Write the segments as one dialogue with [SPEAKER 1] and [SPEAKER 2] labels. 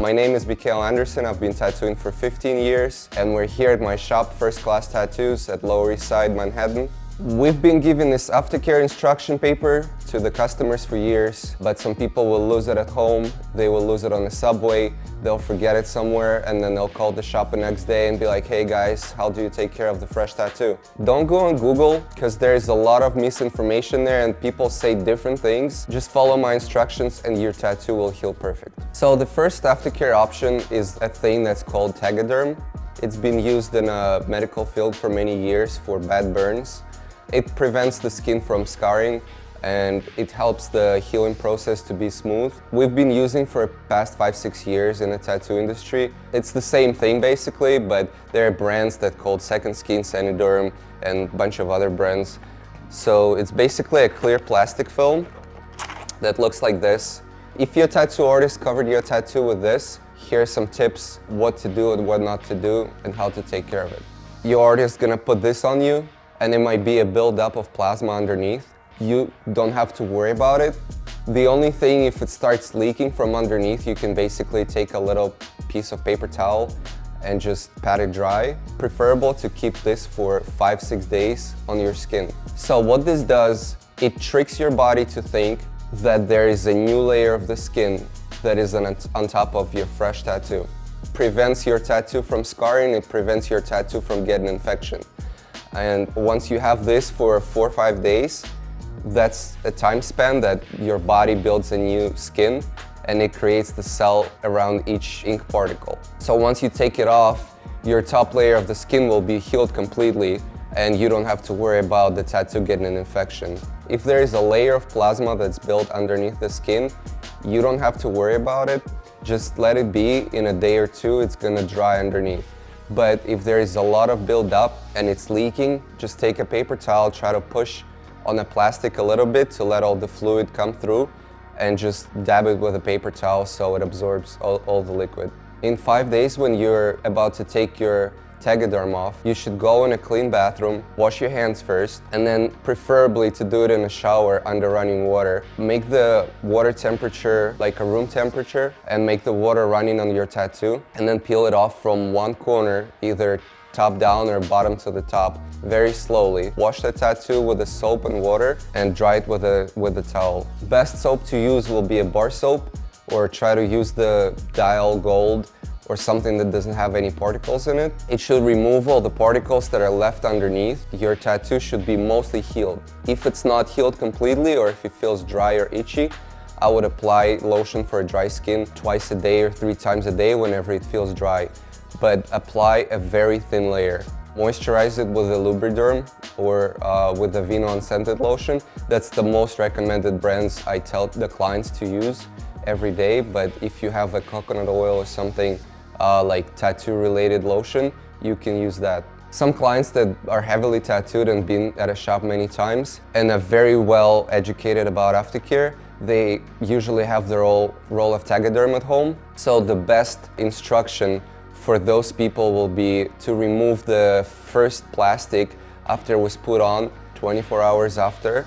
[SPEAKER 1] My name is Mikael Anderson. I've been tattooing for 15 years, and we're here at my shop, First Class Tattoos at Lower East Side, Manhattan. We've been giving this Aftercare instruction paper to the customers for years, but some people will lose it at home, they will lose it on the subway, they'll forget it somewhere, and then they'll call the shop the next day and be like, hey guys, how do you take care of the fresh tattoo? Don't go on Google, because there's a lot of misinformation there and people say different things. Just follow my instructions and your tattoo will heal perfect. So the first Aftercare option is a thing that's called Tegaderm. It's been used in a medical field for many years for bad burns. It prevents the skin from scarring and it helps the healing process to be smooth. We've been using for the past 5-6 years in the tattoo industry. It's the same thing basically, but there are brands that called Second Skin, Saniderm, and a bunch of other brands. So it's basically a clear plastic film that looks like this. If your tattoo artist covered your tattoo with this, here are some tips what to do and what not to do and how to take care of it. Your artist is gonna put this on you, and it might be a buildup of plasma underneath. You don't have to worry about it. The only thing, if it starts leaking from underneath, you can basically take a little piece of paper towel and just pat it dry. Preferable to keep this for 5-6 days on your skin. So what this does, it tricks your body to think that there is a new layer of the skin that is on top of your fresh tattoo. Prevents your tattoo from scarring, it prevents your tattoo from getting infection. And once you have this for 4 or 5 days, that's a time span that your body builds a new skin and it creates the cell around each ink particle. So once you take it off, your top layer of the skin will be healed completely and you don't have to worry about the tattoo getting an infection. If there is a layer of plasma that's built underneath the skin, you don't have to worry about it. Just let it be. In a day or two, it's gonna dry underneath. But if there is a lot of buildup and it's leaking, just take a paper towel, try to push on the plastic a little bit to let all the fluid come through and just dab it with a paper towel so it absorbs all the liquid. In 5 days, when you're about to take your Tegaderm off, you should go in a clean bathroom, wash your hands first, and then preferably to do it in a shower under running water. Make the water temperature like a room temperature and make the water running on your tattoo, and then peel it off from one corner, either top down or bottom to the top, very slowly. Wash the tattoo with the soap and water and dry it with a towel. Best soap to use will be a bar soap, or try to use the Dial Gold or something that doesn't have any particles in it. It should remove all the particles that are left underneath. Your tattoo should be mostly healed. If it's not healed completely or if it feels dry or itchy, I would apply lotion for dry skin twice a day or 3 times a day whenever it feels dry. But apply a very thin layer. Moisturize it with a Lubriderm or with the Vino unscented lotion. That's the most recommended brands I tell the clients to use every day. But if you have a coconut oil or something like tattoo related lotion, you can use that. Some clients that are heavily tattooed and been at a shop many times and are very well educated about Aftercare, they usually have their own roll of Tegaderm at home. So the best instruction for those people will be to remove the first plastic after it was put on 24 hours after,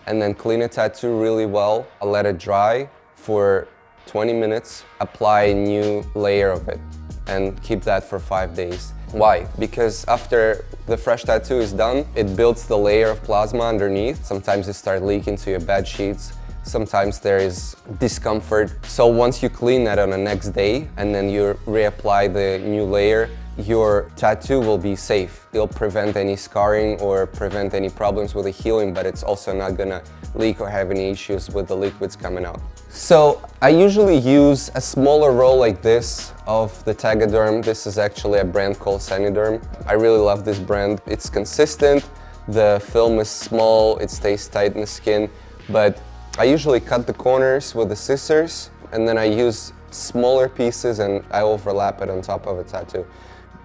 [SPEAKER 1] and then clean a tattoo really well, let it dry for 20 minutes, apply a new layer of it and keep that for 5 days. Why? Because after the fresh tattoo is done, it builds the layer of plasma underneath. Sometimes it starts leaking to your bed sheets. Sometimes there is discomfort. So once you clean that on the next day and then you reapply the new layer, your tattoo will be safe. It'll prevent any scarring or prevent any problems with the healing, but it's also not gonna leak or have any issues with the liquids coming out. So I usually use a smaller roll like this of the Tegaderm. This is actually a brand called Saniderm. I really love this brand. It's consistent, the film is small, it stays tight in the skin, but I usually cut the corners with the scissors and then I use smaller pieces and I overlap it on top of a tattoo.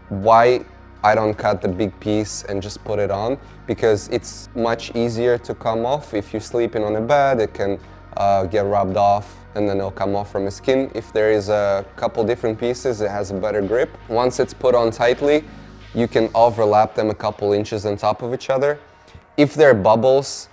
[SPEAKER 1] Why I don't cut the big piece and just put it on? Because it's much easier to come off. If you're sleeping on a bed, it can get rubbed off and then it'll come off from the skin. If there is a couple different pieces, it has a better grip. Once it's put on tightly, you can overlap them a couple inches on top of each other. If there are bubbles,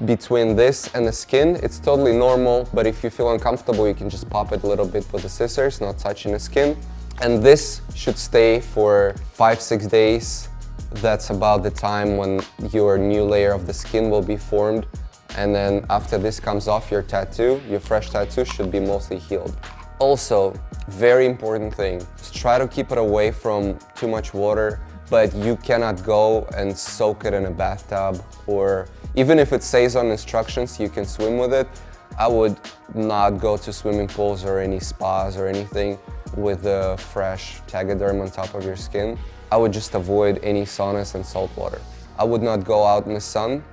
[SPEAKER 1] between this and the skin. It's totally normal, but if you feel uncomfortable, you can just pop it a little bit with the scissors, not touching the skin. And this should stay for 5-6 days. That's about the time when your new layer of the skin will be formed. And then after this comes off, your tattoo, your fresh tattoo should be mostly healed. Also, very important thing, is try to keep it away from too much water, but you cannot go and soak it in a bathtub, or even if it says on instructions you can swim with it, I would not go to swimming pools or any spas or anything with the fresh Tegaderm on top of your skin. I would just avoid any saunas and salt water. I would not go out in the sun,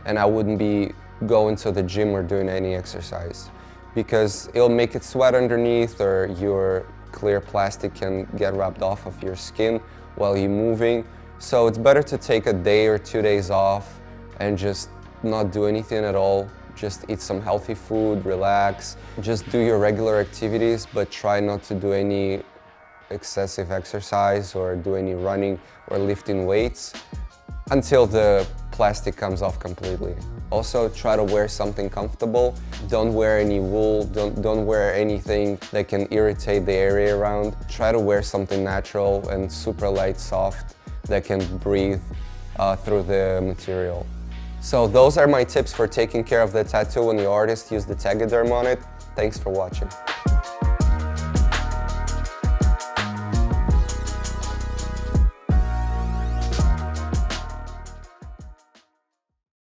[SPEAKER 1] and I wouldn't be going to the gym or doing any exercise, because it'll make it sweat underneath, or your clear plastic can get rubbed off of your skin while you're moving. So it's better to take a day or 2 days off and just not do anything at all. Just eat some healthy food, relax, just do your regular activities, but try not to do any excessive exercise or do any running or lifting weights until the plastic comes off completely. Also, try to wear something comfortable. Don't wear any wool, don't wear anything that can irritate the area around. Try to wear something natural and super light, soft, that can breathe through the material. So those are my tips for taking care of the tattoo when the artist used the Tegaderm on it. Thanks for watching.